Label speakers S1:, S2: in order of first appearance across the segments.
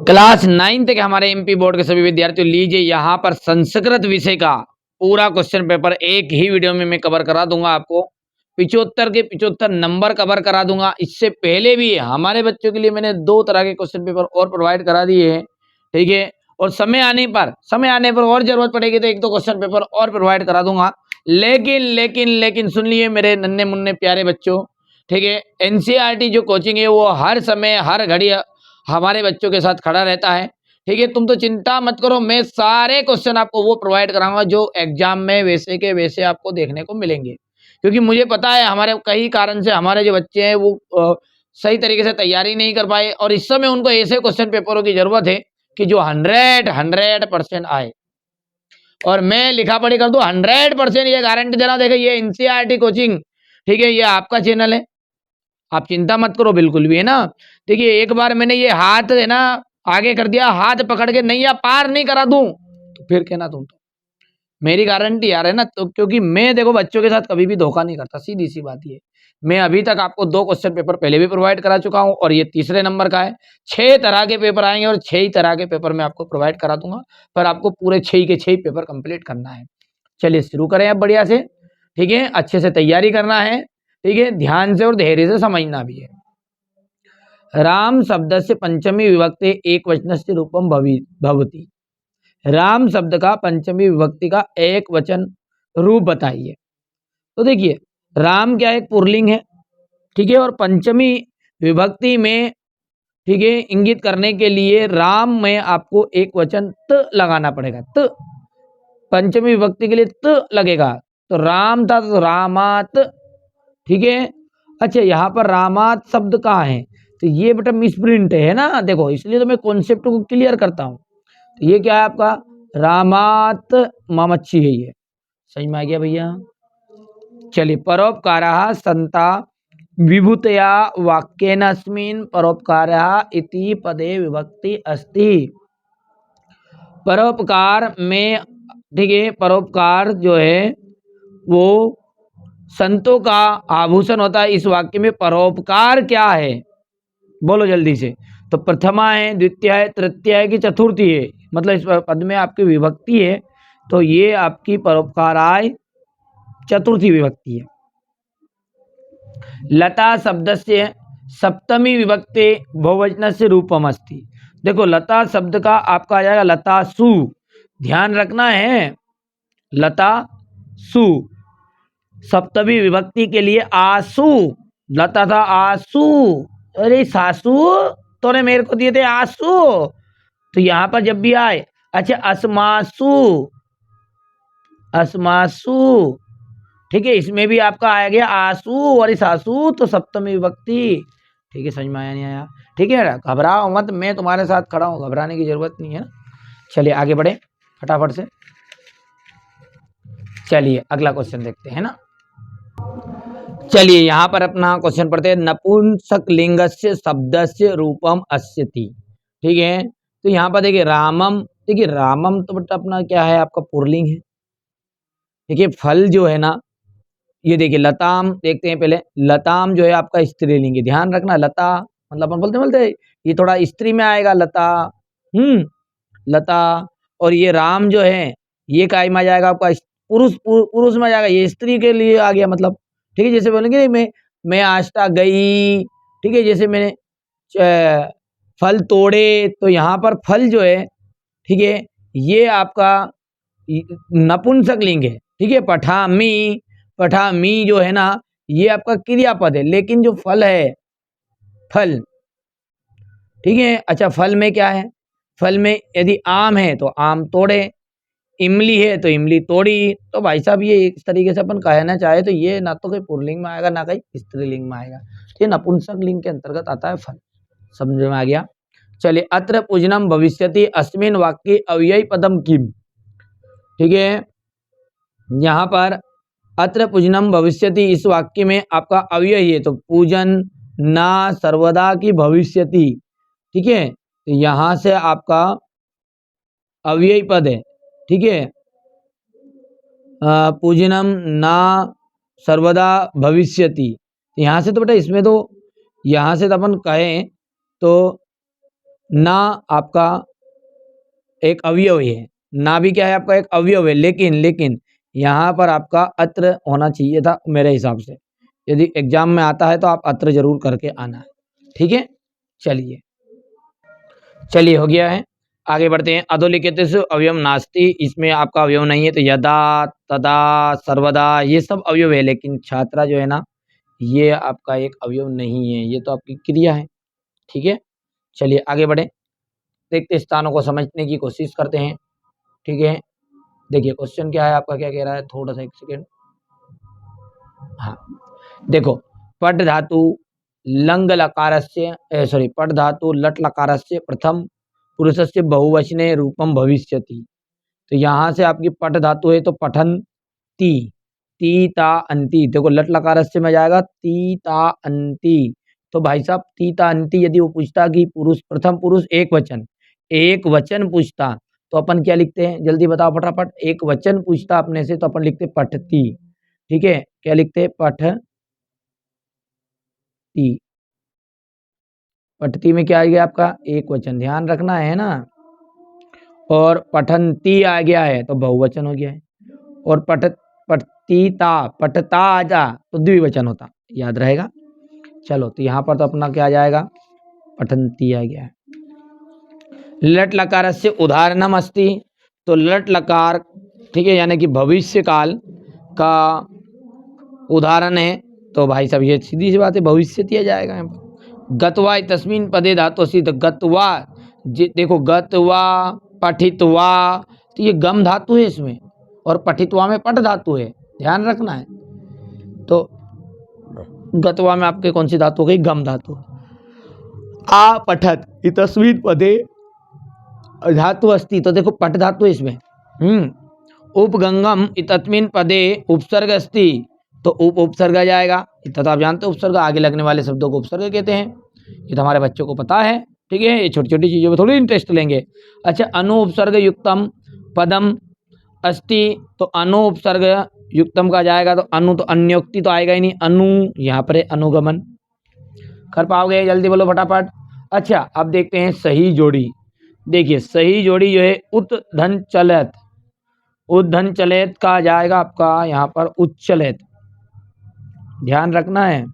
S1: Class 9 के हमारे MP board के सभी विद्यार्थियों, लीजिए यहाँ पर संस्कृत विषय का पूरा क्वेश्चन पेपर एक ही वीडियो में मैं कवर करा दूंगा। आपको 75 के 75 नंबर कवर करा दूंगा। इससे पहले भी हमारे बच्चों के लिए मैंने 2 तरह के क्वेश्चन पेपर और प्रोवाइड करा दिए हैं, ठीक है। और समय आने पर और जरूरत पड़ेगी तो 1-2 क्वेश्चन पेपर और प्रोवाइड करा दूंगा। लेकिन सुन लिए मेरे नन्हे मुन्ने प्यारे बच्चों, ठीक है। एनसीईआरटी जो कोचिंग है वो हर समय हर घड़ी हमारे बच्चों के साथ खड़ा रहता है, ठीक है। तुम तो चिंता मत करो, मैं सारे क्वेश्चन आपको वो प्रोवाइड कराऊंगा जो एग्जाम में वैसे के वैसे आपको देखने को मिलेंगे। क्योंकि मुझे पता है हमारे कई कारण से हमारे जो बच्चे हैं वो सही तरीके से तैयारी नहीं कर पाए, और इस समय उनको ऐसे क्वेश्चन पेपरों की जरूरत है कि जो 100% आए। और मैं लिखा पढ़ी कर दूं 100% ये गारंटी देना। देखिए ये एनसीईआरटी कोचिंग, ठीक है, ये आपका चैनल है, आप चिंता मत करो बिल्कुल भी, है ना। देखिए एक बार मैंने ये हाथ है ना आगे कर दिया, हाथ पकड़ के नैया पार नहीं करा दूं तो फिर कहना तुम तो मेरी गारंटी यार, है ना। तो क्योंकि मैं देखो बच्चों के साथ कभी भी धोखा नहीं करता, सीधी सी बात ये। मैं अभी तक आपको 2 क्वेश्चन पेपर पहले भी प्रोवाइड करा चुका हूं और ये तीसरे नंबर का है। 6 तरह के पेपर आएंगे और 6 ही तरह के पेपर मैं आपको प्रोवाइड करा दूंगा, पर आपको पूरे 6 के 6 पेपर कंप्लीट करना है। चलिए शुरू करें अब बढ़िया से, ठीक है। अच्छे से तैयारी करना है, ठीक है, ध्यान से और धैर्य से समझना भी है। राम शब्द से पंचमी विभक्ति एक वचन से रूपम भवती। राम शब्द का पंचमी विभक्ति का एक वचन रूप बताइए। तो देखिए राम क्या एक पुल्लिंग है, ठीक है, और पंचमी विभक्ति में, ठीक है, इंगित करने के लिए राम में आपको एक वचन त लगाना पड़ेगा। त पंचमी विभक्ति के लिए त लगेगा, तो राम था तो रामात, ठीक है। अच्छा यहाँ पर रामात शब्द कहाँ है, तो ये बेटा मिसप्रिंट है ना, देखो, इसलिए तो मैं कॉन्सेप्ट को क्लियर करता हूँ। तो ये क्या है आपका रामात मामच्छी है, ये समझ में आ गया भैया। चलिए परोपकारः संता विभूतया वाक्येनस्मिन् परोपकारः इति पदे विभक्ति अस्ति। परोपकार में, ठीक है, परोपकार जो है वो संतों का आभूषण होता है। इस वाक्य में परोपकार क्या है, बोलो जल्दी से। तो प्रथमा है, द्वितीय है, तृतीय है कि चतुर्थी है, मतलब इस पद में आपकी विभक्ति है, तो ये आपकी परोपकाराय चतुर्थी विभक्ति है। लता शब्द से सप्तमी विभक्ति बहुवचन से रूपम अस्ति। देखो लता शब्द का आपका आ जाएगा लतासु, ध्यान रखना है, लता सु। सप्तमी विभक्ति के लिए आसू, लता था आसू, अरे सासू तूने मेरे को दिए थे आसू, तो यहां पर जब भी आए, अच्छा अस्मासु, अस्मासु, ठीक है, इसमें भी आपका आ गया आसू और इस आसू, तो सप्तमी विभक्ति, ठीक है। समझ में आया नहीं आया, ठीक है, घबराओ मत, मैं तुम्हारे साथ खड़ा हूं, घबराने की जरूरत नहीं है। चलिए आगे बढ़े फटाफट से। चलिए अगला क्वेश्चन देखते हैं ना। चलिए यहाँ पर अपना क्वेश्चन पढ़ते हैं। नपुंसक लिंगस्य शब्दस्य रूपम अस्यति, ठीक है। तो यहाँ पर देखिए रामम, देखिए रामम तो बट अपना क्या है, आपका पुल्लिंग है, ठीक है। फल जो है ना, ये देखिए लताम, देखते हैं पहले, लताम जो है आपका स्त्रीलिंग है, ध्यान रखना। लता मतलब अपन बोलते ये थोड़ा स्त्री में आएगा लता, लता। और ये राम जो है ये काय में आ जाएगा आपका पुरुष में आ जाएगा, ये स्त्री के लिए आ गया, मतलब, ठीक है। जैसे बोलेंगे मैं आष्टा गई, ठीक है, जैसे मैंने फल तोड़े, तो यहाँ पर फल जो है, ठीक है, ये आपका नपुंसक लिंग है, ठीक है। पठामी जो है ना, ये आपका क्रियापद है, लेकिन जो फल है, फल, ठीक है। अच्छा फल में क्या है, फल में यदि आम है तो आम तोड़े, इमली है तो इमली तोड़ी। तो भाई साहब ये इस तरीके से अपन कहना चाहे तो ये ना तो कोई पुल्लिंग में आएगा ना कहीं स्त्रीलिंग में आएगा, ये नपुंसक लिंग के अंतर्गत आता है फल, समझ में आ गया। चलिए अत्र पूजनम भविष्यति अस्मिन वाक्य अव्ययी पदम किम, ठीक है। यहाँ पर अत्र पूजनम भविष्यति, इस वाक्य में आपका अव्यय है, तो पूजन ना सर्वदा की भविष्यति, ठीक है। तो यहाँ से आपका अव्ययी पद है, ठीक है। पूजनम ना सर्वदा भविष्यति, यहाँ से तो बेटा इसमें तो यहाँ से तो अपन कहें तो ना आपका एक अवयव है, ना भी क्या है आपका एक अवयव है, लेकिन यहाँ पर आपका अत्र होना चाहिए था मेरे हिसाब से। यदि एग्जाम में आता है तो आप अत्र जरूर करके आना है, ठीक है। चलिए चलिए हो गया है, आगे बढ़ते हैं। अधोलिखितेषु अवयव नास्ति, इसमें आपका अवयव नहीं है, तो यदा, तदा, सर्वदा ये सब अवयव है, लेकिन छात्रा जो है ना ये आपका एक अवयव नहीं है, ये तो आपकी क्रिया है, ठीक है। चलिए आगे बढ़े, देखते स्थानों को समझने की कोशिश करते हैं, ठीक है। देखिए क्वेश्चन क्या है आपका, क्या कह रहा है, थोड़ा सा एक सेकेंड। हाँ देखो, पट धातु लंग लकारस्य सॉरी पट धातु लट लकारस्य प्रथम पुरुषस्य बहुवचने रूपम भविष्यति। तो यहाँ से आपकी पट धातु है तो पठन ती, ती ता अंति, देखो लट लकारस्य में जाएगा ती ता अंति। तो भाई साहब ती ता अंति यदि वो पूछता कि पुरुष प्रथम पुरुष एक वचन पूछता तो अपन क्या लिखते हैं, जल्दी बताओ फटाफट। एक वचन पूछता अपने से तो अपन लिखते पठती, ठीक है। क्या लिखते, पठती। पठती में क्या आ गया आपका एक वचन, ध्यान रखना है ना। और पठंती आ गया है तो बहुवचन हो गया है। और पठतीता पठता आ जा तो द्विवचन होता, याद रहेगा। चलो तो यहाँ पर तो अपना क्या आ जाएगा, पठंती आ गया है। लट लकार से उदाहरणम अस्ति, तो लट लकार, ठीक है, यानी कि भविष्य काल का उदाहरण है। तो भाई साहब ये सीधी सी बात है, भविष्य दिया जाएगा यहाँ पर। गत्वा तस्मिन पदे धातु अस्ति, तो गत्वा देखो गत्वा पठित्वा, तो ये गम धातु है इसमें, और पठित्वा में पट धातु है, ध्यान रखना है। तो गत्वा में आपके कौन सी धातु हो गई, गम धातु। आ पठत तस्मिन पदे धातु अस्ति, तो देखो पट धातु है इसमें। उपगंगम तस्मिन पदे उपसर्ग अस्ति, तो उपसर्ग आ जाएगा। इतना तो आप जानते हो, उपसर्ग आगे लगने वाले शब्दों को उपसर्ग कहते हैं, ये तो हमारे बच्चों को पता है, ठीक है। ये छोटी छोटी चीज़ों में थोड़ी इंटरेस्ट लेंगे। अच्छा, अनु उपसर्ग युक्तम पदम अस्ति, तो अनु उपसर्ग युक्तम का जाएगा, तो अनु तो अन्योक्ति तो आएगा ही नहीं, अनु यहाँ पर है अनुगमन। कर पाओगे, जल्दी बोलो फटाफट। अच्छा अब देखते हैं सही जोड़ी। देखिए सही जोड़ी जो है उत धन चलत, उद्धन चलेत का जाएगा आपका यहाँ पर उच्चलेत, ध्यान रखना है।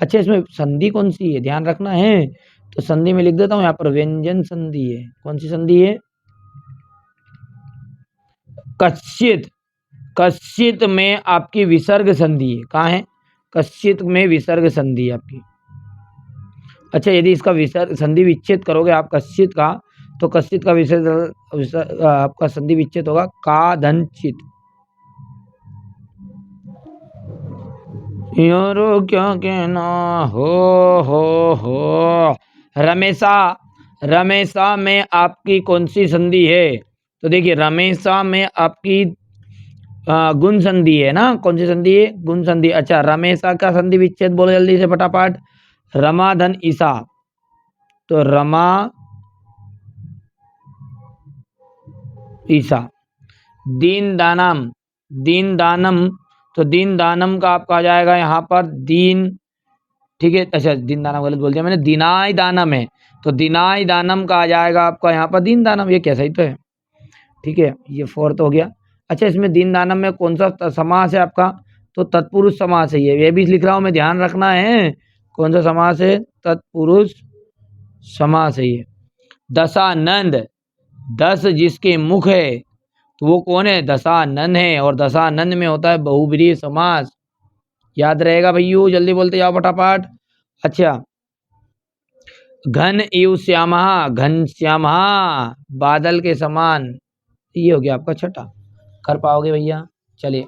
S1: अच्छा इसमें संधि कौन सी है, ध्यान रखना है। तो संधि में लिख देता हूँ यहाँ पर व्यंजन संधि है। कौन सी संधि है, कश्चित, कश्चित में आपकी विसर्ग संधि है। कहाँ है, कश्चित में विसर्ग संधि है आपकी। अच्छा यदि इसका विसर्ग संधि विच्छेद करोगे आप कश्चित का, तो कश्चित का विसर्ग आपका संधि विच्छेद होगा कादंचित। यारो क्या कहना हो रमेशा, रमेशा में आपकी कौन सी संधि है, तो देखिए रमेशा में आपकी गुण संधि है ना, कौन सी संधि है, गुण संधि। अच्छा रमेशा का संधि विच्छेद बोलो जल्दी से फटाफट, रमा धन ईसा, तो रमा ईसा। दीन दानम, दीन दानम, तो दीन दानम का आपका आ जाएगा यहाँ पर दीन, ठीक है। अच्छा दीन दानम गलत बोल दिया मैंने, दीनाय दानम है, तो दीनाय दानम का आ जाएगा आपका यहाँ पर दीन दानम, ये कैसा ही तो है, ठीक है। ये फोर्थ हो गया। अच्छा इसमें दीन दानम में कौन सा समास है आपका, तो तत्पुरुष समास है, ये भी लिख रहा हूँ मैं, ध्यान रखना है। कौन सा समास है, तत्पुरुष समास है ये। दशानंद, 10 जिसके मुख है तो वो कौन है, दशानंद है, और दशानंद में होता है बहुब्रीहि समास, याद रहेगा भैया, जल्दी बोलते जाओ फटाफट। अच्छा घन इव श्यामा, घन श्यामा बादल के समान, ये हो गया आपका छठा। कर पाओगे भैया। चलिए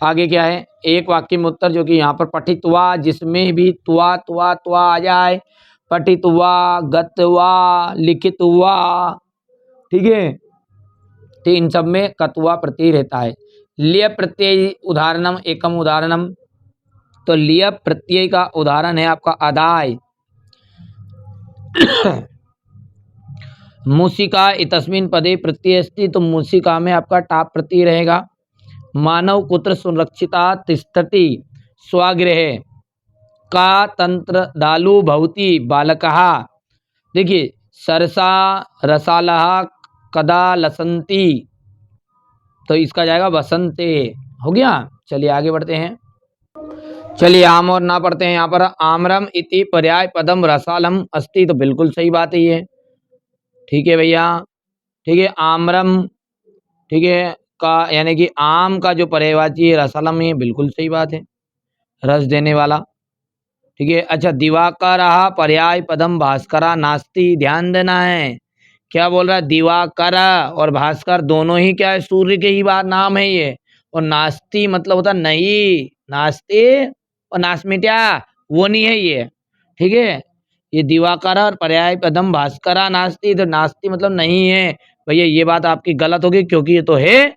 S1: आगे क्या है, एक वाक्य में उत्तर, जो कि यहाँ पर पठित्वा, जिसमें भी तुआ तुआ तुआ आ जाए, पठित्वा, गत्वा, लिखित्वा, ठीक है। तो इन सब में कत्वा प्रत्यय रहता है। लिय प्रत्यय उदाहरणम एकम उदाहरणम, तो लिय प्रत्यय का उदाहरण है आपका अदाय। मूसिका इतस्मिन पदे प्रत्यय अस्ति, तो मूसिका में आपका टाप प्रत्यय रहेगा। मानव कुत्र सुरक्षिता तिष्ठति स्वागृहे, का तंत्र दालु भवति बालकः, देखिए सरसा रसालहा कदा लसंती, तो इसका जाएगा वसंते। हो गया। चलिए आगे बढ़ते हैं। चलिए आम और ना पढ़ते हैं। यहाँ पर आम्रम इति पर्याय पदम रसालम अस्ति, तो बिल्कुल सही बात है ये। ठीक है भैया। ठीक है, आम्रम, ठीक है, का यानी कि आम का जो पर्यायवाची है रसालम, ये बिल्कुल सही बात है, रस देने वाला। ठीक है। अच्छा, दिवाकर पर्याय पदम भास्करा नास्ति, ध्यान देना है। क्या बोल रहा है? दिवाकर और भास्कर दोनों ही क्या है? सूर्य के ही बात नाम है ये। और नास्ति मतलब होता नहीं, नास्ति और नास्मित्या वो नहीं है ये। ठीक है। ये दिवाकर और पर्याय पदम भास्करा नास्ति, तो नास्ति मतलब नहीं है भैया, ये बात आपकी गलत होगी, क्योंकि ये तो है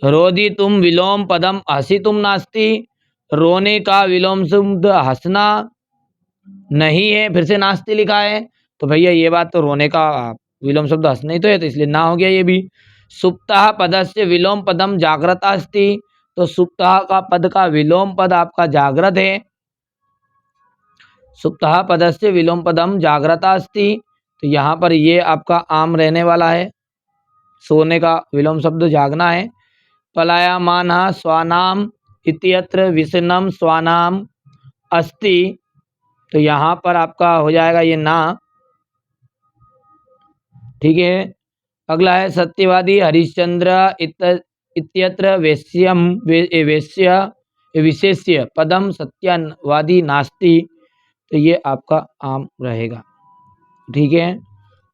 S1: रोदी तुम विलोम पदम हसी तुम नास्ति, रोने का विलोम शब्द हंसना नहीं है, फिर से नास्ति लिखा है, तो भैया ये बात तो रोने का विलोम शब्द हंसना ही तो है, तो इसलिए ना हो गया ये भी। सुप्तः पदस्य विलोम पदम जागृता अस्ति, तो सुप्तः का पद का विलोम पद आपका जागृत है। सुप्तः पदस्य विलोम पदम जागृता अस्ति, तो यहाँ पर ये आपका आम रहने वाला है। सोने का विलोम शब्द जागना है। पलायमान स्वानाम इत्यत्र विसनम स्वानाम अस्ति, तो यहाँ पर आपका हो जाएगा ये ना। ठीक है। अगला है सत्यवादी हरिश्चंद्र इत्यत्र वेश्यम वेश्य विशेष्य पदम सत्यवादी नास्ति, तो ये आपका आम रहेगा। ठीक है।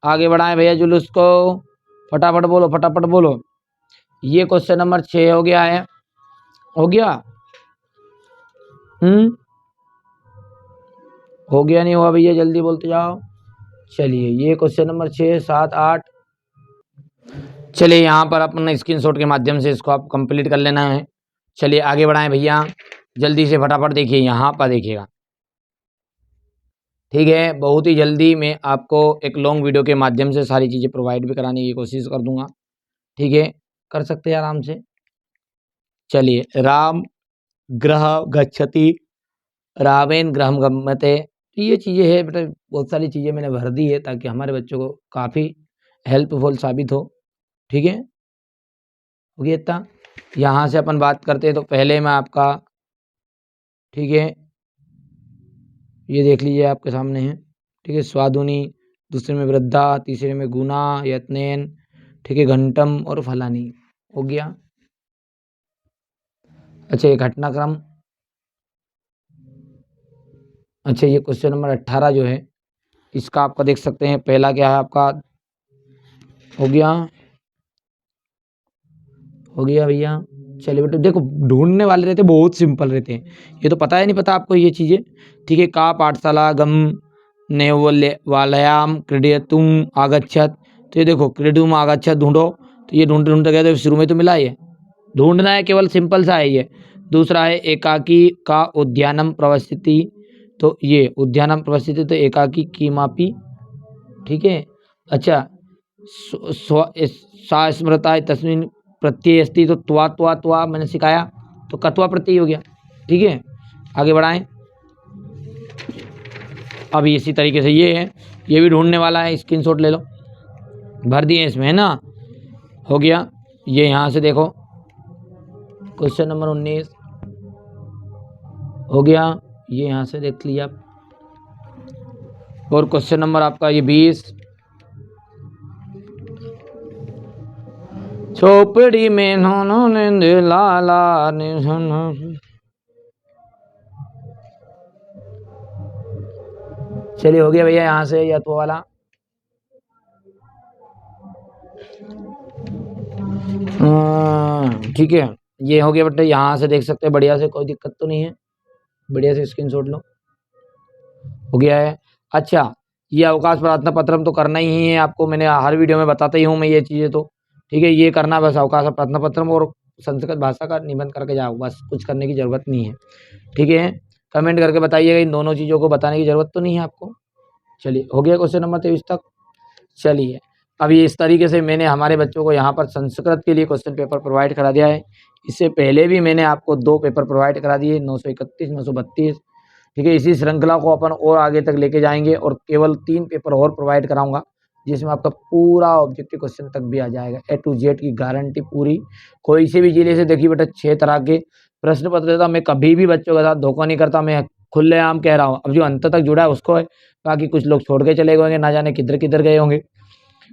S1: आगे बढ़ाएं भैया जुलूस को, फटाफट बोलो फटाफट बोलो। ये क्वेश्चन नंबर 6 हो गया है। हो गया? हो गया नहीं हुआ भैया, जल्दी बोलते जाओ। चलिए ये क्वेश्चन नंबर 6, 7, 8। चलिए यहाँ पर अपना स्क्रीनशॉट के माध्यम से इसको आप कंप्लीट कर लेना है। चलिए आगे बढ़ाएं भैया, जल्दी से फटाफट देखिए, यहाँ पर देखिएगा। ठीक है, बहुत ही जल्दी मैं आपको एक लॉन्ग वीडियो के माध्यम से सारी चीज़ें प्रोवाइड भी कराने की कोशिश कर दूंगा। ठीक है, कर सकते हैं आराम से। चलिए, राम ग्रह गच्छति रावेन ग्रहम गम्यते, तो ये चीज़ें है बेटा, बहुत सारी चीज़ें मैंने भर दी है ताकि हमारे बच्चों को काफ़ी हेल्पफुल साबित हो। ठीक है, हो गया इतना। यहाँ से अपन बात करते हैं, तो पहले मैं आपका, ठीक है, ये देख लीजिए आपके सामने है। ठीक है, स्वादुनी, दूसरे में वृद्धा, तीसरे में गुना यत्नेन, ठीक है, घंटम और फलानी। हो गया। अच्छा, ये घटनाक्रम। अच्छा, ये क्वेश्चन नंबर 18 जो है इसका आपका देख सकते हैं, पहला क्या है आपका, हो गया। हो गया भैया। चलिए बेटा, देखो ढूंढने वाले रहते बहुत सिंपल रहते हैं, ये तो पता है नहीं पता आपको ये चीज़ें। ठीक है, का पाठशाला गम नेवल्याम क्रीडयतुम आगच्छत, तो ये देखो क्रीडुम आगच्छत ढूंढो, तो ये ढूंढते ढूंढते गए तो शुरू में तो मिला, ये ढूंढना है, केवल सिंपल सा है ये। दूसरा है एकाकी का उद्यानम प्रवस्थिति, तो ये उद्यानम प्रवस्थिति, तो एकाकी की मापी। ठीक है। अच्छा, स्मृता तस्मिन प्रत्यय अस्ति, तो त्वा मैंने सिखाया, तो कत्वा प्रत्यय हो गया। ठीक है, आगे बढ़ाएं। अब इसी तरीके से ये है, ये भी ढूंढने वाला है, स्क्रीनशॉट ले लो, भर दिए इसमें, है ना। हो गया। ये यहाँ से देखो क्वेश्चन नंबर 19 हो गया, ये यहाँ से देख लिया आप। और क्वेश्चन नंबर आपका ये 20, चौपड़ी में नोनो ने लाला ने, चलिए हो गया भैया यहाँ से, या तो वाला। ठीक है, ये हो गया बेटा, यहाँ से देख सकते हैं बढ़िया से, कोई दिक्कत तो नहीं है, बढ़िया से स्क्रीनशॉट लो। हो गया है। अच्छा, ये अवकाश प्रार्थना पत्रम तो करना ही है आपको, मैंने हर वीडियो में बताता ही हूँ मैं ये चीज़ें, तो ठीक है, ये करना बस, अवकाश प्रार्थना पत्रम और संस्कृत भाषा का निबंध करके जाओ, बस कुछ करने की ज़रूरत नहीं है। ठीक है, कमेंट करके बताइएगा, इन दोनों चीज़ों को बताने की ज़रूरत तो नहीं है आपको। चलिए, हो गया क्वेश्चन नंबर 23 तक। चलिए, अभी इस तरीके से मैंने हमारे बच्चों को यहाँ पर संस्कृत के लिए क्वेश्चन पेपर प्रोवाइड करा दिया है। इससे पहले भी मैंने आपको 2 पेपर प्रोवाइड करा दिए, 931, 932, ठीक है, इसी श्रृंखला को अपन और आगे तक लेके जाएंगे और केवल 3 पेपर और प्रोवाइड कराऊंगा, जिसमें आपका पूरा ऑब्जेक्टिव क्वेश्चन तक भी आ जाएगा, ए टू जेड की गारंटी पूरी। कोई से भी जिले से देखिए बेटा 6 तरह के प्रश्न पत्र देता, मैं कभी भी बच्चों के साथ धोखा नहीं करता, मैं खुलेआम कह रहा हूँ। अब जो अंत तक जुड़ा है उसको है, बाकी कुछ लोग छोड़ के चले गए होंगे, ना जाने किधर किधर गए होंगे।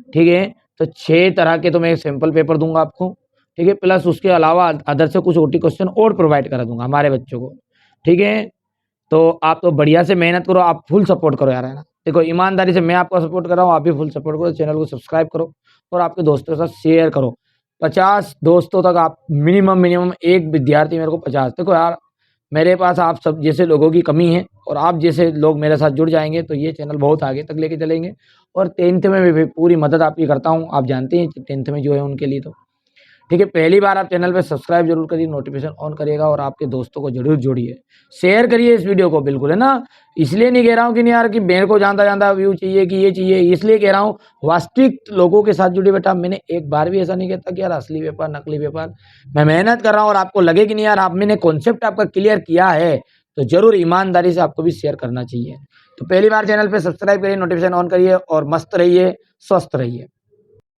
S1: ठीक है, तो 6 तरह के तो मैं सैंपल पेपर दूंगा आपको। ठीक है, प्लस उसके अलावा अदर से कुछ ओटी क्वेश्चन और प्रोवाइड करा दूंगा हमारे बच्चों को। ठीक है, तो आप तो बढ़िया से मेहनत करो, आप फुल सपोर्ट करो यार, है ना। देखो ईमानदारी से मैं आपको सपोर्ट कर रहा हूँ, आप भी फुल सपोर्ट करो, चैनल को सब्सक्राइब करो और आपके दोस्तों के साथ शेयर करो। 50 दोस्तों तक आप मिनिमम एक विद्यार्थी मेरे को 50, देखो यार मेरे पास आप सब जैसे लोगों की कमी है और आप जैसे लोग मेरे साथ जुड़ जाएंगे तो ये चैनल बहुत आगे तक लेके चलेंगे। और 10th में भी पूरी मदद आपकी करता हूँ, आप जानते हैं 10th में जो है उनके लिए तो ठीक है। पहली बार आप चैनल पे सब्सक्राइब जरूर करिए, नोटिफिकेशन ऑन करिएगा और आपके दोस्तों को जरूर जोड़िए, शेयर करिए इस वीडियो को, बिल्कुल है ना। इसलिए नहीं कह रहा हूँ कि नहीं यार कि मेरे को जानता जानता व्यू चाहिए कि ये चाहिए, इसलिए कह रहा हूँ वास्तविक लोगों के साथ जुड़िए बेटा। मैंने एक बार भी ऐसा नहीं कहता कि यार असली व्यापार नकली व्यापार, मैं मेहनत कर रहा हूँ और आपको लगे कि नहीं यार आप मैंने कॉन्सेप्ट आपका क्लियर किया है तो जरूर ईमानदारी से आपको भी शेयर करना चाहिए। तो पहली बार चैनल पे सब्सक्राइब करिए, नोटिफिकेशन ऑन करिए और मस्त रहिए, स्वस्थ रहिए।